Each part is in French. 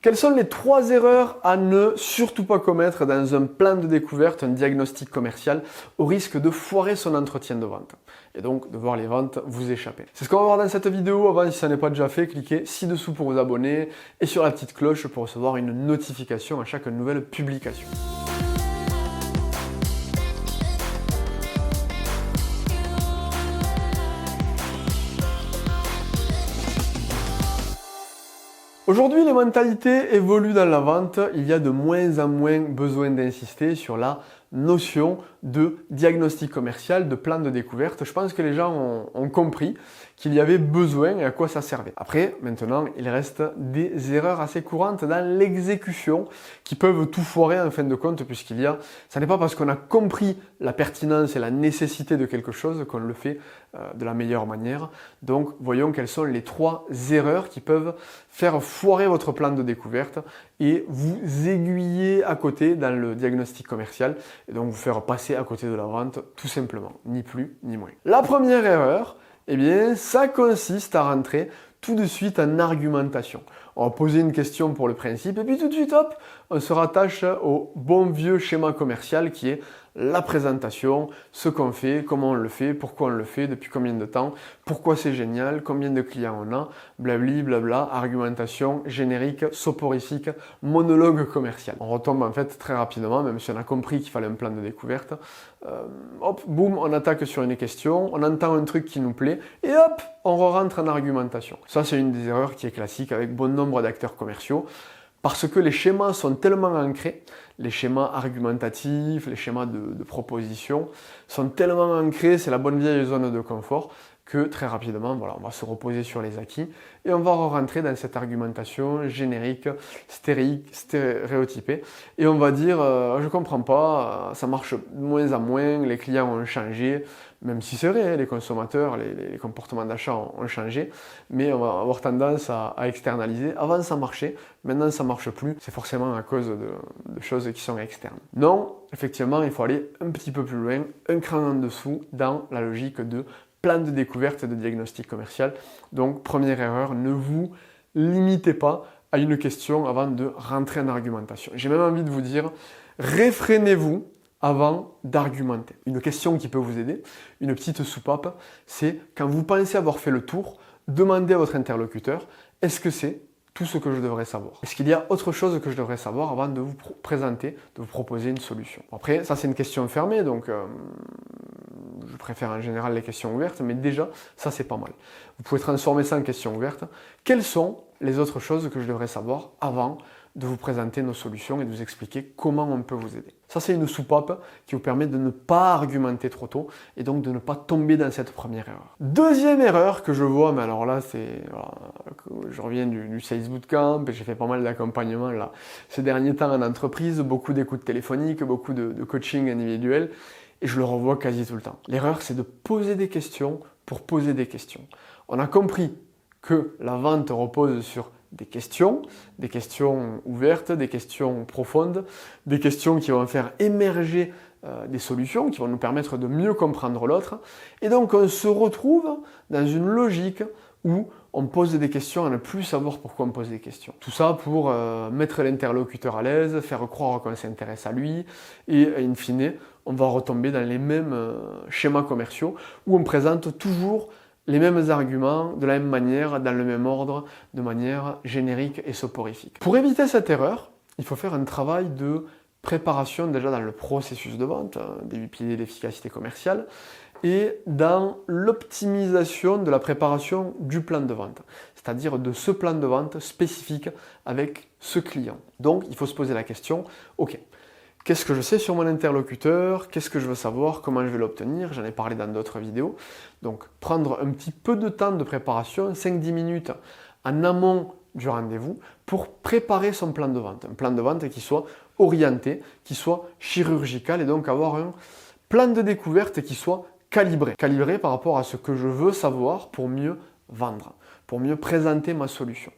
Quelles sont les 3 erreurs à ne surtout pas commettre dans un plan de découverte, un diagnostic commercial, au risque de foirer son entretien de vente et donc de voir les ventes vous échapper? C'est ce qu'on va voir dans cette vidéo. Avant, si ça n'est pas déjà fait, cliquez ci-dessous pour vous abonner et sur la petite cloche pour recevoir une notification à chaque nouvelle publication. Aujourd'hui, les mentalités évoluent dans la vente. Il y a de moins en moins besoin d'insister sur la notion de diagnostic commercial, de plan de découverte. Je pense que les gens ont compris qu'il y avait besoin et à quoi ça servait. Après, maintenant, il reste des erreurs assez courantes dans l'exécution qui peuvent tout foirer en fin de compte, ça n'est pas parce qu'on a compris la pertinence et la nécessité de quelque chose qu'on le fait de la meilleure manière. Donc, voyons quelles sont les 3 erreurs qui peuvent faire foirer votre plan de découverte et vous aiguiller à côté dans le diagnostic commercial et donc vous faire passer à côté de la vente tout simplement, ni plus ni moins. La première erreur, eh bien, ça consiste à rentrer tout de suite en argumentation. On va poser une question pour le principe et puis tout de suite, hop, on se rattache au bon vieux schéma commercial qui est la présentation, ce qu'on fait, comment on le fait, pourquoi on le fait, depuis combien de temps, pourquoi c'est génial, combien de clients on a, blabli, blabla, argumentation, générique, soporifique, monologue commercial. On retombe en fait très rapidement, même si on a compris qu'il fallait un plan de découverte. Hop, boum, on attaque sur une question, on entend un truc qui nous plaît et hop, on rentre en argumentation. Ça, c'est une des erreurs qui est classique avec bon nombre d'acteurs commerciaux. Parce que les schémas sont tellement ancrés, les schémas argumentatifs, les schémas de proposition sont tellement ancrés, c'est la bonne vieille zone de confort, que très rapidement, voilà, on va se reposer sur les acquis et on va rentrer dans cette argumentation générique, stéréotypée et on va dire je comprends pas, ça marche de moins en moins, les clients ont changé, même si c'est vrai, les consommateurs, les comportements d'achat ont changé, mais on va avoir tendance à externaliser. Avant ça marchait, maintenant ça marche plus, c'est forcément à cause de choses qui sont externes. Non, effectivement, il faut aller un petit peu plus loin, un cran en dessous dans la logique de plan de découverte de diagnostic commercial. Donc, première erreur, ne vous limitez pas à une question avant de rentrer en argumentation. J'ai même envie de vous dire, réfrénez-vous avant d'argumenter. Une question qui peut vous aider, une petite soupape, c'est quand vous pensez avoir fait le tour, demandez à votre interlocuteur, est-ce que c'est tout ce que je devrais savoir? Est-ce qu'il y a autre chose que je devrais savoir avant de vous présenter, de vous proposer une solution? Après, ça c'est une question fermée, donc je préfère en général les questions ouvertes, mais déjà, ça c'est pas mal. Vous pouvez transformer ça en question ouverte. Quelles sont les autres choses que je devrais savoir avant de vous présenter nos solutions et de vous expliquer comment on peut vous aider? Ça, c'est une soupape qui vous permet de ne pas argumenter trop tôt et donc de ne pas tomber dans cette première erreur. Deuxième erreur que je vois, mais alors là, je reviens du Sales Bootcamp et j'ai fait pas mal d'accompagnement là ces derniers temps en entreprise, beaucoup d'écoutes téléphoniques, beaucoup de coaching individuel et je le revois quasi tout le temps. L'erreur, c'est de poser des questions pour poser des questions. On a compris que la vente repose sur des questions ouvertes, des questions profondes, des questions qui vont faire émerger des solutions, qui vont nous permettre de mieux comprendre l'autre. Et donc on se retrouve dans une logique où on pose des questions à ne plus savoir pourquoi on pose des questions. Tout ça pour mettre l'interlocuteur à l'aise, faire croire qu'on s'intéresse à lui, et in fine, on va retomber dans les mêmes schémas commerciaux où on présente toujours les mêmes arguments, de la même manière, dans le même ordre, de manière générique et soporifique. Pour éviter cette erreur, il faut faire un travail de préparation déjà dans le processus de vente, des 8 piliers d'efficacité commerciale, et dans l'optimisation de la préparation du plan de vente, c'est-à-dire de ce plan de vente spécifique avec ce client. Donc, il faut se poser la question, ok, qu'est-ce que je sais sur mon interlocuteur? Qu'est-ce que je veux savoir? Comment je vais l'obtenir? J'en ai parlé dans d'autres vidéos. Donc, prendre un petit peu de temps de préparation, 5-10 minutes en amont du rendez-vous pour préparer son plan de vente. Un plan de vente qui soit orienté, qui soit chirurgical et donc avoir un plan de découverte qui soit calibré. Calibré par rapport à ce que je veux savoir pour mieux vendre, pour mieux présenter ma solution.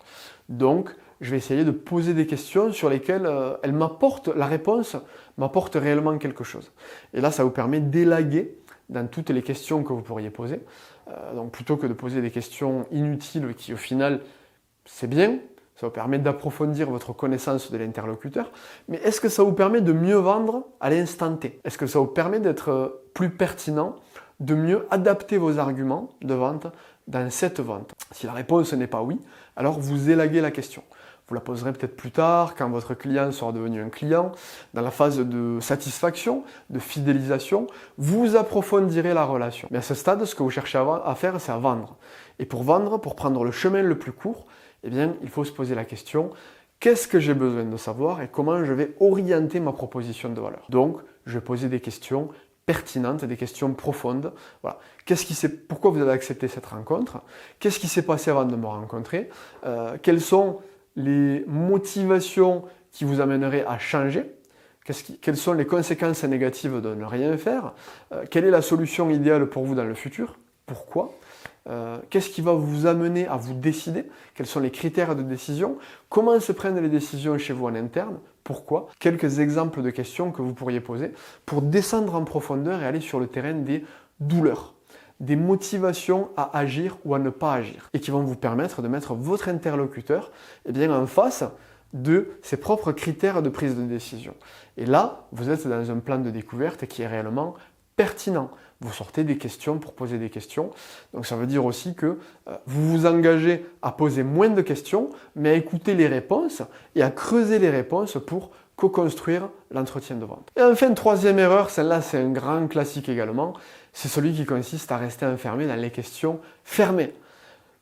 Donc, je vais essayer de poser des questions sur lesquelles la réponse m'apporte réellement quelque chose. Et là, ça vous permet d'élaguer dans toutes les questions que vous pourriez poser. Donc plutôt que de poser des questions inutiles qui au final, c'est bien, ça vous permet d'approfondir votre connaissance de l'interlocuteur, mais est-ce que ça vous permet de mieux vendre à l'instant T? Est-ce que ça vous permet d'être plus pertinent, de mieux adapter vos arguments de vente dans cette vente? Si la réponse n'est pas oui, alors vous élaguez la question. Vous la poserez peut-être plus tard, quand votre client sera devenu un client, dans la phase de satisfaction, de fidélisation, vous approfondirez la relation. Mais à ce stade, ce que vous cherchez à faire, c'est à vendre. Et pour vendre, pour prendre le chemin le plus court, eh bien, il faut se poser la question, qu'est-ce que j'ai besoin de savoir et comment je vais orienter ma proposition de valeur? Donc, je vais poser des questions pertinentes, des questions profondes. Voilà. Pourquoi vous avez accepté cette rencontre? Qu'est-ce qui s'est passé avant de me rencontrer? Quelles sont les motivations qui vous amèneraient à changer? Quelles sont les conséquences négatives de ne rien faire? Quelle est la solution idéale pour vous dans le futur? Pourquoi? Qu'est-ce qui va vous amener à vous décider? Quels sont les critères de décision? Comment se prennent les décisions chez vous en interne? Pourquoi? Quelques exemples de questions que vous pourriez poser pour descendre en profondeur et aller sur le terrain des douleurs, des motivations à agir ou à ne pas agir, et qui vont vous permettre de mettre votre interlocuteur en face de ses propres critères de prise de décision. Et là, vous êtes dans un plan de découverte qui est réellement pertinent. Vous sortez des questions pour poser des questions. Donc ça veut dire aussi que vous vous engagez à poser moins de questions, mais à écouter les réponses et à creuser les réponses pour co-construire l'entretien de vente. Et enfin, troisième erreur, celle-là c'est un grand classique également, c'est celui qui consiste à rester enfermé dans les questions fermées.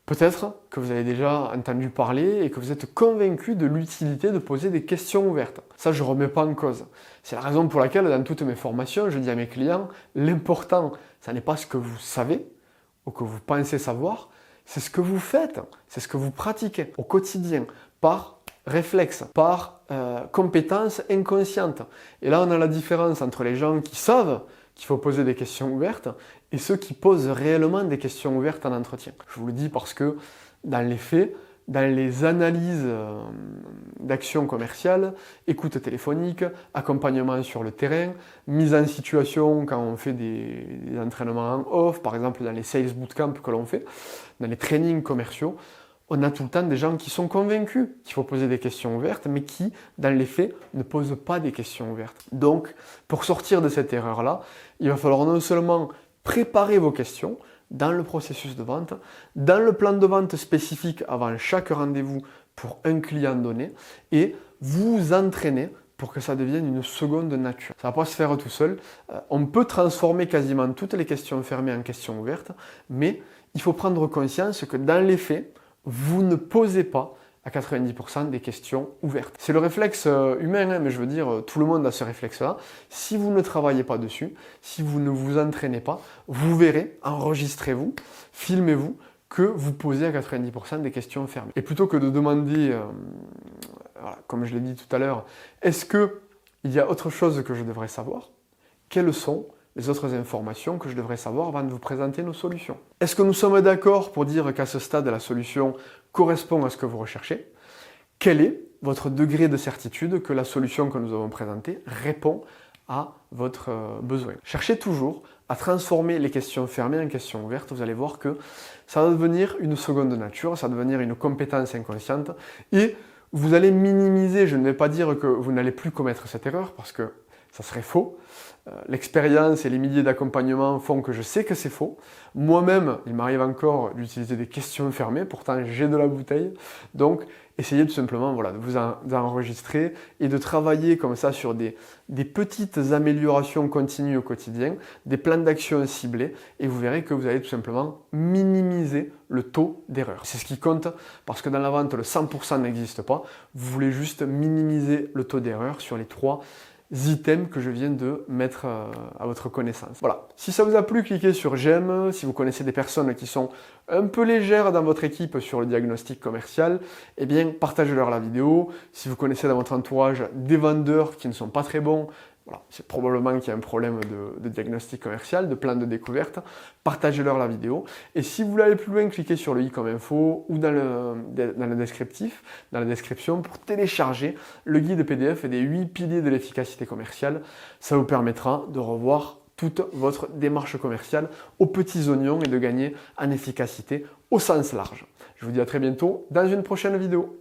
Peut-être que vous avez déjà entendu parler et que vous êtes convaincu de l'utilité de poser des questions ouvertes. Ça, je ne remets pas en cause. C'est la raison pour laquelle, dans toutes mes formations, je dis à mes clients, l'important, ça n'est pas ce que vous savez ou que vous pensez savoir, c'est ce que vous faites, c'est ce que vous pratiquez au quotidien, par réflexe, par compétence inconsciente. Et là, on a la différence entre les gens qui savent qu'il faut poser des questions ouvertes et ceux qui posent réellement des questions ouvertes en entretien. Je vous le dis parce que dans les faits, dans les analyses d'actions commerciales, écoute téléphonique, accompagnement sur le terrain, mise en situation quand on fait des entraînements en off, par exemple dans les sales bootcamp que l'on fait, dans les trainings commerciaux, on a tout le temps des gens qui sont convaincus qu'il faut poser des questions ouvertes, mais qui, dans les faits, ne posent pas des questions ouvertes. Donc, pour sortir de cette erreur-là, il va falloir non seulement préparer vos questions dans le processus de vente, dans le plan de vente spécifique avant chaque rendez-vous pour un client donné, et vous entraîner pour que ça devienne une seconde nature. Ça ne va pas se faire tout seul. On peut transformer quasiment toutes les questions fermées en questions ouvertes, mais il faut prendre conscience que dans les faits, vous ne posez pas à 90% des questions ouvertes. C'est le réflexe humain, mais je veux dire, tout le monde a ce réflexe-là. Si vous ne travaillez pas dessus, si vous ne vous entraînez pas, vous verrez, enregistrez-vous, filmez-vous, que vous posez à 90% des questions fermées. Et plutôt que de demander, comme je l'ai dit tout à l'heure, est-ce qu'il y a autre chose que je devrais savoir? Quelles sont les autres informations que je devrais savoir avant de vous présenter nos solutions? Est-ce que nous sommes d'accord pour dire qu'à ce stade, la solution correspond à ce que vous recherchez? Quel est votre degré de certitude que la solution que nous avons présentée répond à votre besoin? Cherchez toujours à transformer les questions fermées en questions ouvertes. Vous allez voir que ça va devenir une seconde nature, ça va devenir une compétence inconsciente et vous allez minimiser. Je ne vais pas dire que vous n'allez plus commettre cette erreur parce que ça serait faux. L'expérience et les milliers d'accompagnements font que je sais que c'est faux. Moi-même, il m'arrive encore d'utiliser des questions fermées, pourtant j'ai de la bouteille. Donc, essayez tout simplement de vous enregistrer et de travailler comme ça sur des petites améliorations continues au quotidien, des plans d'action ciblés, et vous verrez que vous allez tout simplement minimiser le taux d'erreur. C'est ce qui compte, parce que dans la vente, le 100% n'existe pas. Vous voulez juste minimiser le taux d'erreur sur les 3 items que je viens de mettre à votre connaissance. Voilà. Si ça vous a plu, cliquez sur j'aime. Si vous connaissez des personnes qui sont un peu légères dans votre équipe sur le diagnostic commercial, eh bien, partagez-leur la vidéo. Si vous connaissez dans votre entourage des vendeurs qui ne sont pas très bons, voilà, c'est probablement qu'il y a un problème de diagnostic commercial, de plan de découverte. Partagez-leur la vidéo. Et si vous voulez aller plus loin, cliquez sur le i comme info ou dans le descriptif, dans la description pour télécharger le guide PDF des 8 piliers de l'efficacité commerciale. Ça vous permettra de revoir toute votre démarche commerciale aux petits oignons et de gagner en efficacité au sens large. Je vous dis à très bientôt dans une prochaine vidéo.